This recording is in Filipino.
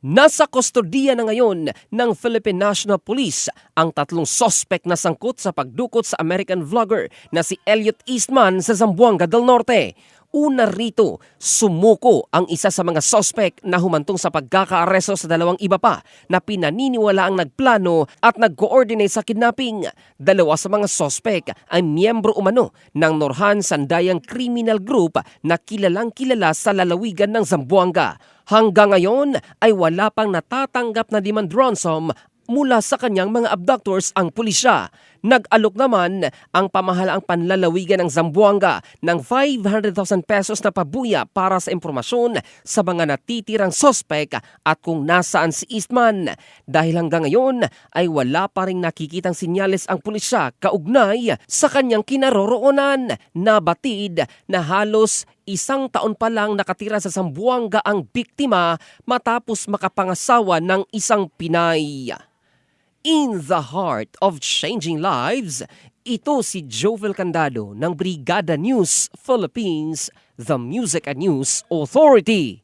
Nasa kustodiya na ngayon ng Philippine National Police ang tatlong sospek na sangkot sa pagdukot sa American vlogger na si Elliot Eastman sa Zamboanga del Norte. Una rito, sumuko ang isa sa mga sospek na humantong sa pagkakaaresto sa dalawang iba pa na pinaniniwala ang nagplano at nag-coordinate sa kidnapping. Dalawa sa mga sospek ay miyembro umano ng Norhan Sandayang Criminal Group na kilalang-kilala sa lalawigan ng Zamboanga. Hanggang ngayon ay wala pang natatanggap na demand ransom mula sa kanyang mga abductors ang pulisya. Nag-alok naman ang pamahalaang panlalawigan ng Zamboanga ng 500,000 pesos na pabuya para sa impormasyon sa mga natitirang sospek at kung nasaan si Eastman. Dahil hanggang ngayon ay wala pa ring nakikitang sinyales ang pulisya kaugnay sa kanyang kinaroroonan. Nabatid na halos 1 taon pa lang nakatira sa Zamboanga ang biktima matapos makapangasawa ng isang Pinay. In the heart of changing lives, ito si Jovel Candado ng Brigada News Philippines, the Music and News Authority.